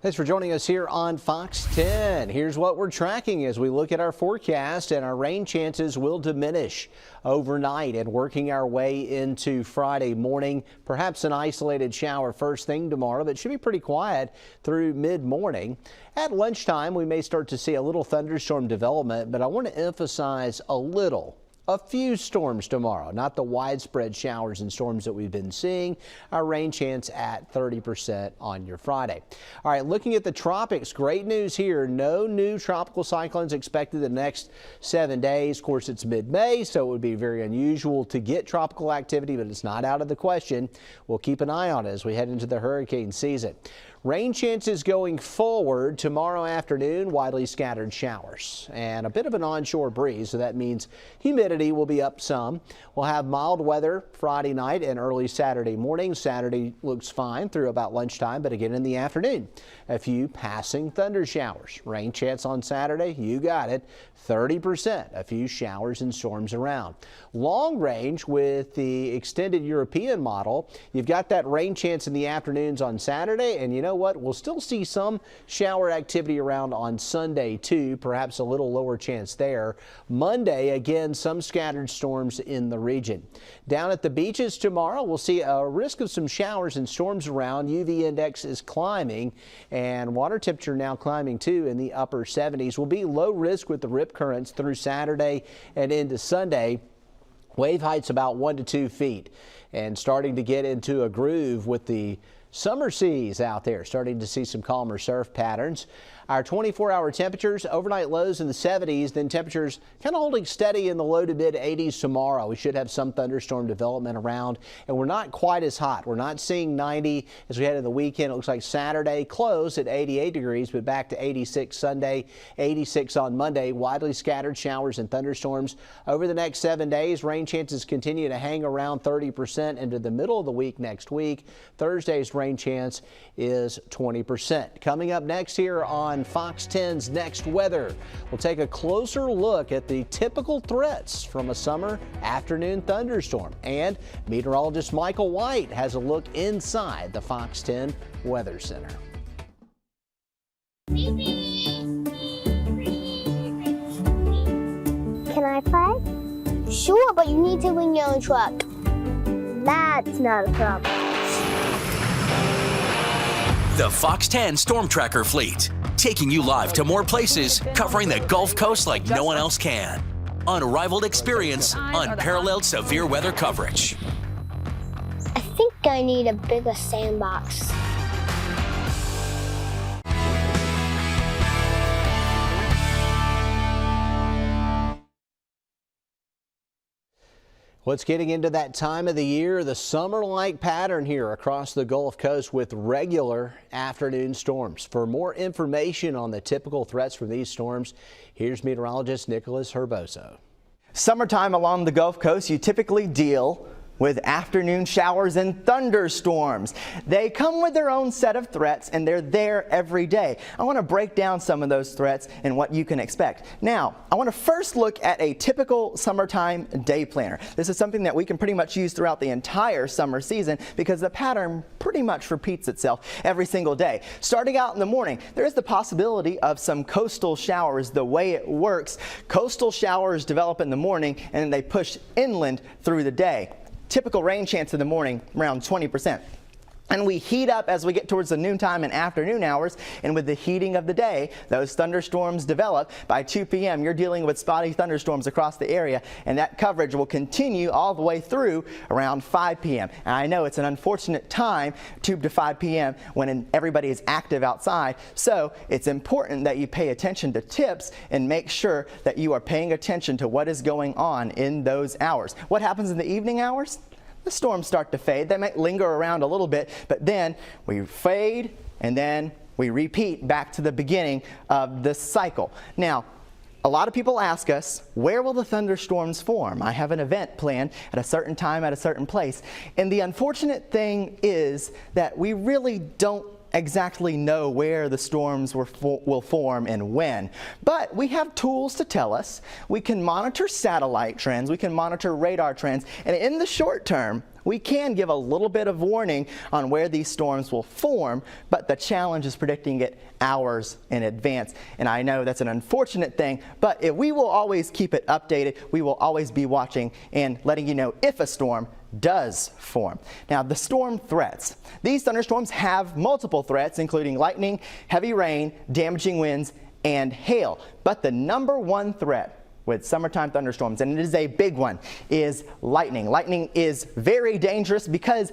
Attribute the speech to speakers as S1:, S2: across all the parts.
S1: Thanks for joining us here on Fox 10. Here's what we're tracking as we look at our forecast, and our rain chances will diminish overnight and working our way into Friday morning. Perhaps an isolated shower first thing tomorrow, but should be pretty quiet through mid-morning. At lunchtime, we may start to see a little thunderstorm development, but I want to emphasize a few storms tomorrow, not the widespread showers and storms that we've been seeing. Our rain chance at 30% on your Friday. All right, looking at the tropics, great news here. No new tropical cyclones expected the next 7 days. Of course, it's mid-May, so it would be very unusual to get tropical activity, but it's not out of the question. We'll keep an eye on it as we head into the hurricane season. Rain chances going forward tomorrow afternoon, widely scattered showers and a bit of an onshore breeze, so that means humidity will be up some. We'll have mild weather Friday night and early Saturday morning. Saturday looks fine through about lunchtime, but again in the afternoon, a few passing thunder showers. Rain chance on Saturday, you got it, 30%. A few showers and storms around. Long range with the extended European model, you've got that rain chance in the afternoons on Saturday, and you know what? We'll still see some shower activity around on Sunday too, perhaps a little lower chance there. Monday, again, some scattered storms in the region. Down at the beaches tomorrow, we'll see a risk of some showers and storms around. UV index is climbing and water temperature now climbing too in the upper 70s. Will be low risk with the rip currents through Saturday and into Sunday. Wave heights about 1 to 2 feet and starting to get into a groove with the summer seas out there, starting to see some calmer surf patterns. Our 24-hour temperatures, overnight lows in the 70s, then temperatures kind of holding steady in the low to mid 80s tomorrow. We should have some thunderstorm development around, and we're not quite as hot. We're not seeing 90 as we head into the weekend. It looks like Saturday close at 88 degrees, but back to 86 Sunday, 86 on Monday. Widely scattered showers and thunderstorms over the next 7 days. Rain chances continue to hang around 30% into the middle of the week next week. Thursday's rain chance is 20%. Coming up next here on Fox 10's Next Weather, we'll take a closer look at the typical threats from a summer afternoon thunderstorm. And meteorologist Michael White has a look inside the Fox 10 Weather Center.
S2: Can I play? Sure, but you need to bring your own truck. That's not a problem.
S3: The Fox 10 Storm Tracker Fleet, taking you live to more places, covering the Gulf Coast like no one else can. Unrivaled experience, unparalleled severe weather coverage.
S2: I think I need a bigger sandbox.
S1: Well, it's getting into that time of the year, the summer-like pattern here across the Gulf Coast with regular afternoon storms. For more information on the typical threats from these storms, here's meteorologist Nicholas Herboso.
S4: Summertime along the Gulf Coast, you typically deal with afternoon showers and thunderstorms. They come with their own set of threats, and they're there every day. I want to break down some of those threats and what you can expect. Now, I want to first look at a typical summertime day planner. This is something that we can pretty much use throughout the entire summer season because the pattern pretty much repeats itself every single day. Starting out in the morning, there is the possibility of some coastal showers. The way it works, coastal showers develop in the morning and then they push inland through the day. Typical rain chance in the morning, around 20%. And we heat up as we get towards the noontime and afternoon hours, and with the heating of the day, those thunderstorms develop. By 2 p.m., you're dealing with spotty thunderstorms across the area, and that coverage will continue all the way through around 5 p.m. And I know it's an unfortunate time, 2 to 5 p.m., when everybody is active outside, so it's important that you pay attention to tips and make sure that you are paying attention to what is going on in those hours. What happens in the evening hours? The storms start to fade. They might linger around a little bit, but then we fade and then we repeat back to the beginning of the cycle. Now, a lot of people ask us, where will the thunderstorms form? I have an event planned at a certain time at a certain place. And the unfortunate thing is that we really don't exactly know where the storms will form and when. But we have tools to tell us. We can monitor satellite trends, we can monitor radar trends, and in the short term, We can give a little bit of warning on where these storms will form, but the challenge is predicting it hours in advance. And I know that's an unfortunate thing, but we will always keep it updated. We will always be watching and letting you know if a storm does form. Now, the storm threats. These thunderstorms have multiple threats, including lightning, heavy rain, damaging winds, and hail. But the number one threat with summertime thunderstorms, and it is a big one, is lightning. Lightning is very dangerous because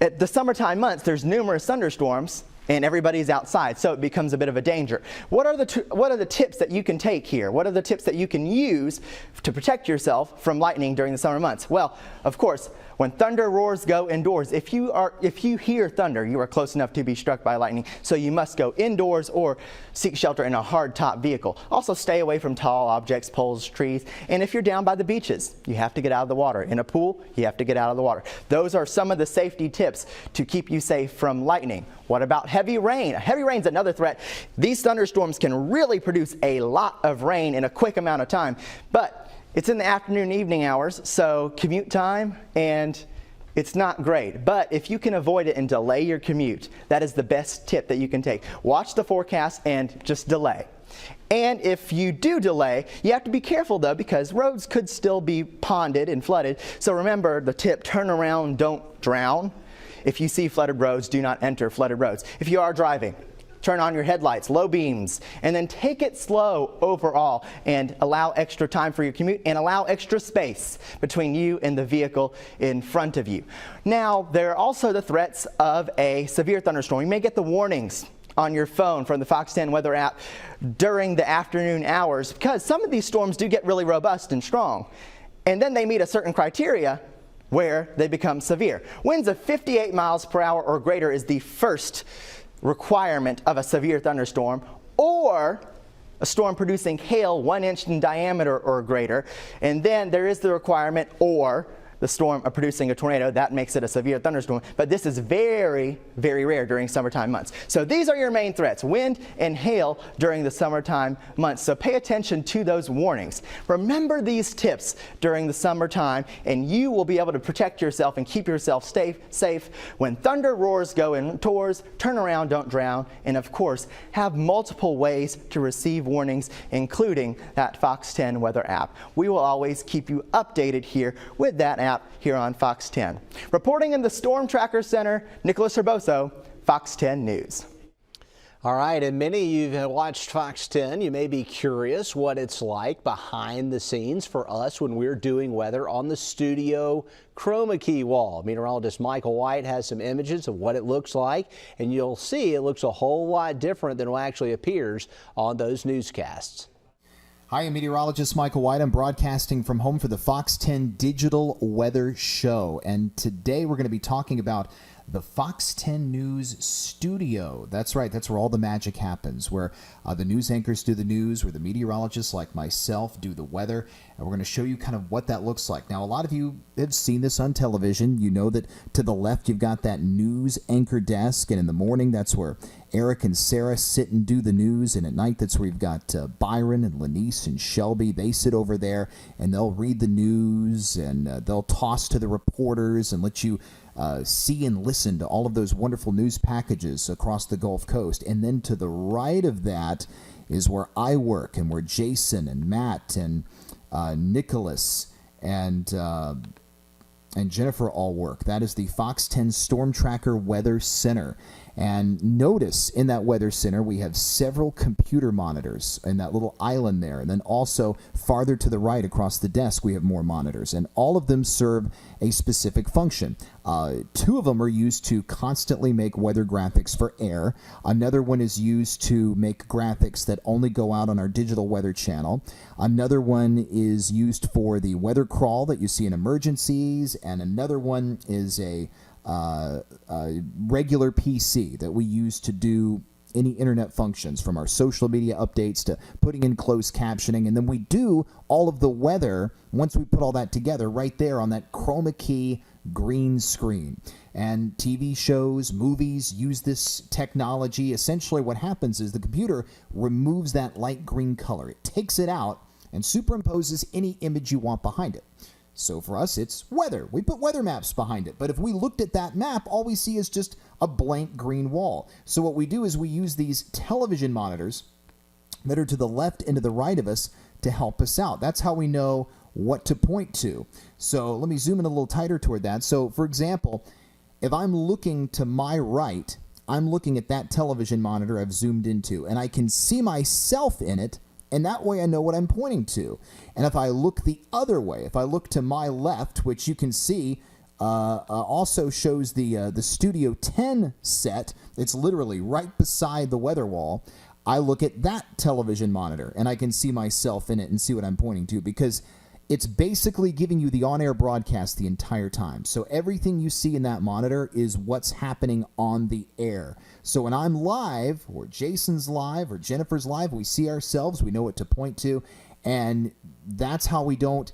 S4: at the summertime months, there's numerous thunderstorms and everybody's outside, so it becomes a bit of a danger. What are the tips that you can take here? What are the tips that you can use to protect yourself from lightning during the summer months? Well, of course, when thunder roars, go indoors. If you hear thunder, you are close enough to be struck by lightning, so you must go indoors or seek shelter in a hard-top vehicle. Also, stay away from tall objects, poles, trees, and if you're down by the beaches, you have to get out of the water. In a pool, you have to get out of the water. Those are some of the safety tips to keep you safe from lightning. What about heavy rain? Heavy rain is another threat. These thunderstorms can really produce a lot of rain in a quick amount of time, but it's in the afternoon, evening hours, so commute time, and it's not great. But if you can avoid it and delay your commute, that is the best tip that you can take. Watch the forecast and just delay. And if you do delay, you have to be careful though, because roads could still be ponded and flooded. So remember the tip, turn around, don't drown. If you see flooded roads, do not enter flooded roads. If you are driving, turn on your headlights, low beams, and then take it slow overall and allow extra time for your commute and allow extra space between you and the vehicle in front of you. Now, there are also the threats of a severe thunderstorm. You may get the warnings on your phone from the FOX10 weather app during the afternoon hours because some of these storms do get really robust and strong. And then they meet a certain criteria where they become severe. Winds of 58 miles per hour or greater is the first requirement of a severe thunderstorm, or a storm producing hail 1 inch in diameter or greater. And then there is the requirement or the storm of producing a tornado. That makes it a severe thunderstorm, but this is very, very rare during summertime months. So these are your main threats, wind and hail during the summertime months. So pay attention to those warnings. Remember these tips during the summertime, and you will be able to protect yourself and keep yourself safe when thunder roars, go indoors, turn around, don't drown, and of course, have multiple ways to receive warnings, including that FOX10 weather app. We will always keep you updated here with that app here on Fox 10. Reporting in the Storm Tracker Center, Nicholas Herboso, Fox 10 News.
S1: All right, and many of you have watched Fox 10. You may be curious what it's like behind the scenes for us when we're doing weather on the studio chroma key wall. Meteorologist Michael White has some images of what it looks like, and you'll see it looks a whole lot different than what actually appears on those newscasts.
S5: Hi, I'm meteorologist Michael White. I'm broadcasting from home for the Fox 10 Digital Weather Show. And today we're going to be talking about the Fox 10 News studio. That's right. That's where all the magic happens, where the news anchors do the news, where the meteorologists like myself do the weather. And we're going to show you kind of what that looks like. Now, a lot of you have seen this on television. You know that to the left, you've got that news anchor desk. And in the morning, that's where Eric and Sarah sit and do the news. And at night, that's where you've got Byron and Lanice and Shelby. They sit over there and they'll read the news and they'll toss to the reporters and let you see and listen to all of those wonderful news packages across the Gulf Coast. And then to the right of that is where I work and where Jason and Matt and Nicholas and Jennifer all work. That is the Fox 10 Storm Tracker Weather Center. And notice in that weather center, we have several computer monitors in that little island there. And then also farther to the right across the desk, we have more monitors. And all of them serve a specific function. Two of them are used to constantly make weather graphics for air. Another one is used to make graphics that only go out on our digital weather channel. Another one is used for the weather crawl that you see in emergencies. And another one is a regular PC that we use to do any internet functions, from our social media updates to putting in closed captioning. And then we do all of the weather once we put all that together right there on that chroma key green screen. And TV shows, movies use this technology. Essentially what happens is the computer removes that light green color. It takes it out and superimposes any image you want behind it. So for us, it's weather. We put weather maps behind it. But if we looked at that map, all we see is just a blank green wall. So what we do is we use these television monitors that are to the left and to the right of us to help us out. That's how we know what to point to. So let me zoom in a little tighter toward that. So for example, if I'm looking to my right, I'm looking at that television monitor I've zoomed into, and I can see myself in it, and that way I know what I'm pointing to. And if I look the other way, if I look to my left, which you can see also shows the Studio 10 set, it's literally right beside the weather wall, I look at that television monitor, and I can see myself in it and see what I'm pointing to, because it's basically giving you the on-air broadcast the entire time. So everything you see in that monitor is what's happening on the air. So when I'm live, or Jason's live, or Jennifer's live, we see ourselves, we know what to point to, and that's how we don't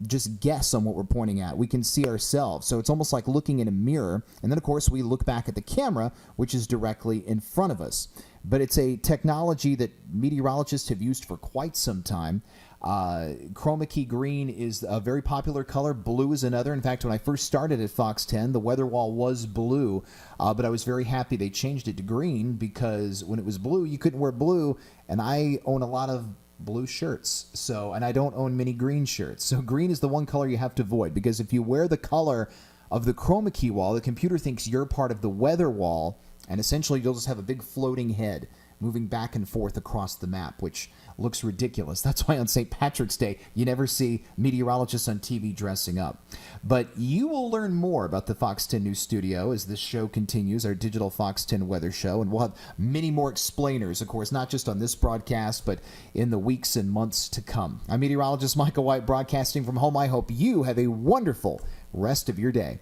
S5: just guess on what we're pointing at. We can see ourselves. So it's almost like looking in a mirror, and then of course we look back at the camera, which is directly in front of us. But it's a technology that meteorologists have used for quite some time. Chroma key green is a very popular color. Blue is another. In fact, when I first started at Fox 10, the weather wall was blue, but I was very happy they changed it to green, because when it was blue, you couldn't wear blue, and I own a lot of blue shirts, and I don't own many green shirts. So green is the one color you have to avoid, because if you wear the color of the chroma key wall, the computer thinks you're part of the weather wall, and essentially you'll just have a big floating head moving back and forth across the map, which looks ridiculous. That's why on St. Patrick's Day, you never see meteorologists on TV dressing up. But you will learn more about the Fox 10 News Studio as this show continues, our digital Fox 10 weather show, and we'll have many more explainers, of course, not just on this broadcast, but in the weeks and months to come. I'm meteorologist Michael White, broadcasting from home. I hope you have a wonderful rest of your day.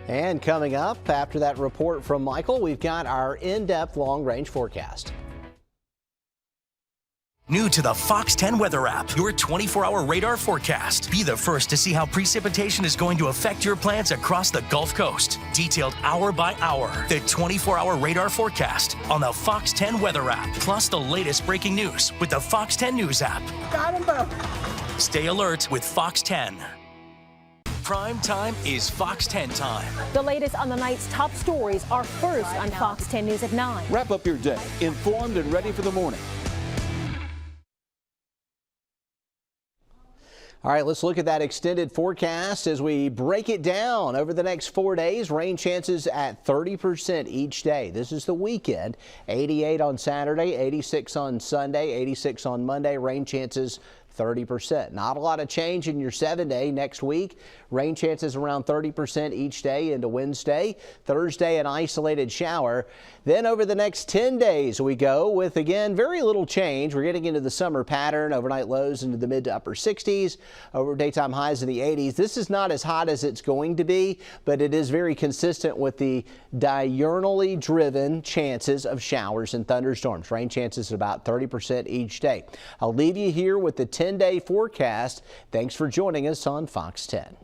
S1: And coming up after that report from Michael, we've got our in-depth long-range forecast.
S3: New to the Fox 10 weather app, your 24-hour radar forecast. Be the first to see how precipitation is going to affect your plants across the Gulf Coast. Detailed hour by hour, the 24-hour radar forecast on the Fox 10 weather app. Plus the latest breaking news with the Fox 10 News app.
S6: Got him, bro.
S3: Stay alert with Fox 10. Prime time is Fox 10 time.
S7: The latest on the night's top stories are first on Fox 10 News at 9.
S6: Wrap up your day, informed and ready for the morning.
S1: All right, let's look at that extended forecast as we break it down. Over the next 4 days, rain chances at 30% each day. This is the weekend. 88 on Saturday, 86 on Sunday, 86 on Monday. Rain chances 30%. Not a lot of change in your 7-day. Next week, rain chances around 30% each day into Wednesday. Thursday, an isolated shower. Then over the next 10 days, we go with, again, very little change. We're getting into the summer pattern. Overnight lows into the mid to upper 60s. Over daytime highs in the 80s. This is not as hot as it's going to be, but it is very consistent with the diurnally driven chances of showers and thunderstorms. Rain chances at about 30% each day. I'll leave you here with the 10-day forecast. Thanks for joining us on Fox 10.